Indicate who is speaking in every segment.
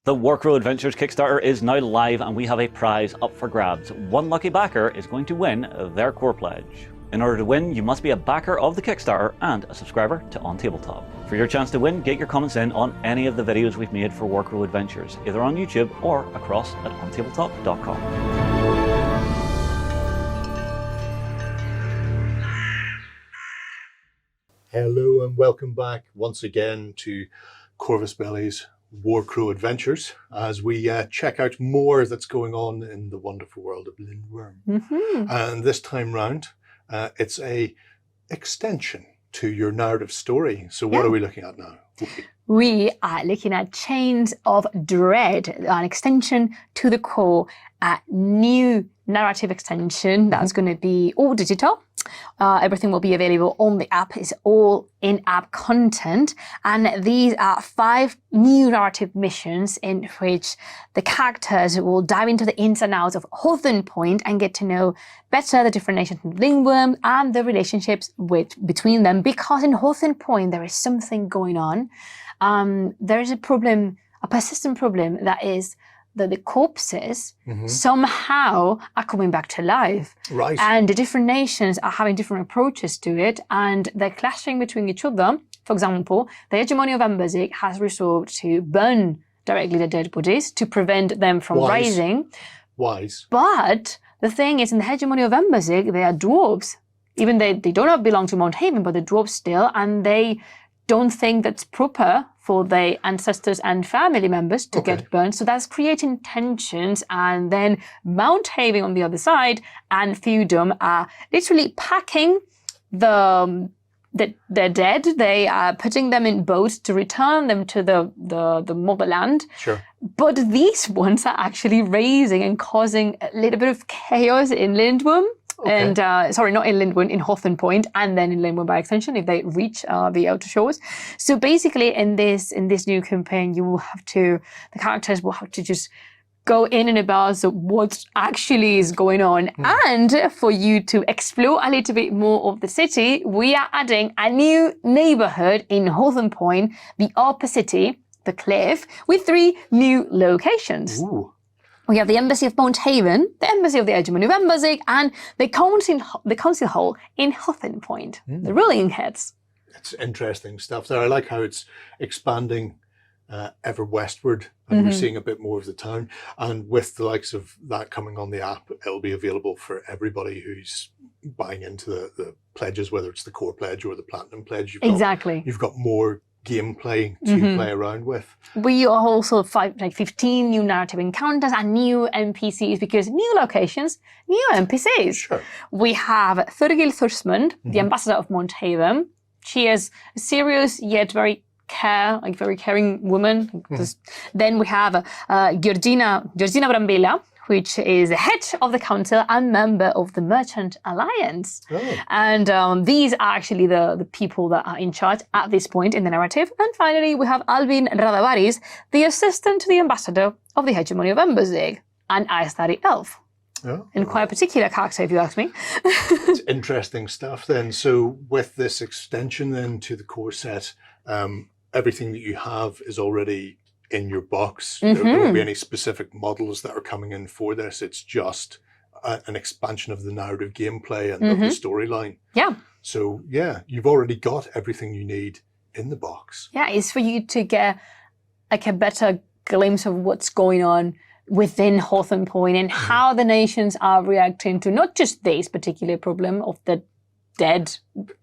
Speaker 1: The Warcrow Adventures Kickstarter is now live and we have a prize up for grabs. One lucky backer is going to win their core pledge. In order to win, you must be a backer of the Kickstarter and a subscriber to OnTableTop. For your chance to win, get your comments in on any of the videos we've made for Warcrow Adventures, either on YouTube or across at OnTableTop.com.
Speaker 2: Hello and welcome back once again to Corvus Belli's Warcrow Adventures as we check out more that's going on in the wonderful world of Lindworm. And this time round, it's a extension to your narrative story. So what are we looking at now?
Speaker 3: We are looking at Chains of Dread, an extension to the core, a new narrative extension that's going to be all digital. Everything will be available on the app. It's all in-app content. And these are 5 new narrative missions in which the characters will dive into the ins and outs of Hawthorne Point and get to know better the different nations of Lindworm and the relationships between them. Because in Hawthorne Point, there is something going on. There is a problem, a persistent problem, that is that the corpses somehow are coming back to life.
Speaker 2: Right.
Speaker 3: And the different nations are having different approaches to it, and they're clashing between each other. For example, the hegemony of Emberzig has resolved to burn directly the dead bodies to prevent them from rising.
Speaker 2: Wise.
Speaker 3: But the thing is, in the hegemony of Emberzig, they are dwarves. Even they do not belong to Mount Haven, but they're dwarves still, and they don't think that's proper for their ancestors and family members to get burned. So that's creating tensions. And then Mount Haven on the other side and Feudum are literally packing the dead. They are putting them in boats to return them to the motherland.
Speaker 2: Sure. But
Speaker 3: these ones are actually raising and causing a little bit of chaos in Lindworm. And sorry, not in Lindworm, in Hawthorne Point, and then in Lindworm by extension if they reach the outer shores. So basically, in this new campaign, the characters will have to just go in and about what actually is going on. And for you to explore a little bit more of the city, we are adding a new neighborhood in Hawthorne Point, the Upper City, the Cliff, with 3 new locations.
Speaker 2: Ooh.
Speaker 3: We have the Embassy of Mount Haven, the Embassy of the Hegemony of Emberzig, and the Council Hall in Hawthorne Point, the ruling heads.
Speaker 2: It's interesting stuff there. I like how it's expanding ever westward, and we're seeing a bit more of the town. And with the likes of that coming on the app, it'll be available for everybody who's buying into the pledges, whether it's the core pledge or the platinum pledge. You've got more gameplay to play around with. We
Speaker 3: are also 15 new narrative encounters and new NPCs, because new locations, new NPCs.
Speaker 2: Sure. We
Speaker 3: have Thurgil Thursmund, the ambassador of Mount Haven. She is a serious yet very caring woman. Then we have Georgina Brambilla, which is the head of the council and member of the Merchant Alliance. And these are actually the people that are in charge at this point in the narrative. And finally, we have Alvin Radavaris, the assistant to the ambassador of the Hegemony of Emberzig, an Aestari elf. And quite a particular character, if you ask me.
Speaker 2: It's interesting stuff then. So with this extension then to the core set, everything that you have is already in your box. There won't be any specific models that are coming in for this. It's just an expansion of the narrative gameplay and of the storyline.
Speaker 3: Yeah.
Speaker 2: So yeah, you've already got everything you need in the box.
Speaker 3: Yeah, it's for you to get like a better glimpse of what's going on within Hawthorne Point and how the nations are reacting to not just this particular problem of the dead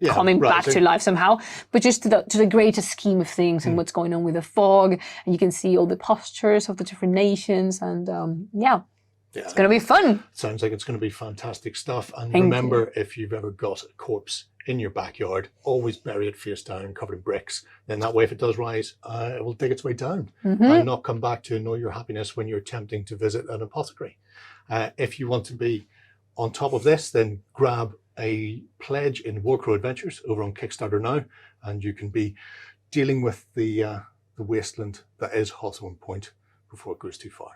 Speaker 3: coming back to life somehow, but just to the greater scheme of things and what's going on with the fog. And you can see all the postures of the different nations, and it's going to be fun.
Speaker 2: Sounds like it's going to be fantastic stuff. And remember, if you've ever got a corpse in your backyard, always bury it face down, covered in bricks. Then that way, if it does rise, it will dig its way down and not come back to annoy your happiness when you're attempting to visit an apothecary. If you want to be on top of this, then grab a pledge in Warcrow Adventures over on Kickstarter now, and you can be dealing with the wasteland that is Hawthorne Point before it goes too far.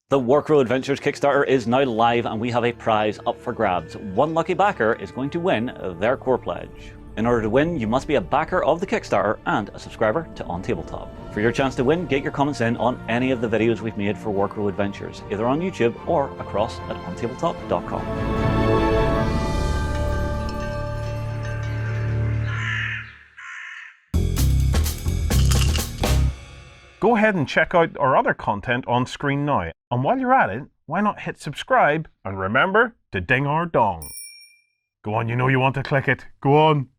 Speaker 1: The Warcrow Adventures Kickstarter is now live and we have a prize up for grabs. One lucky backer is going to win their core pledge. In order to win, you must be a backer of the Kickstarter and a subscriber to OnTableTop. For your chance to win, get your comments in on any of the videos we've made for Warcrow Adventures, either on YouTube or across at OnTableTop.com.
Speaker 4: Go ahead and check out our other content on screen now. And while you're at it, why not hit subscribe and remember to ding our dong. Go on, you know you want to click it. Go on.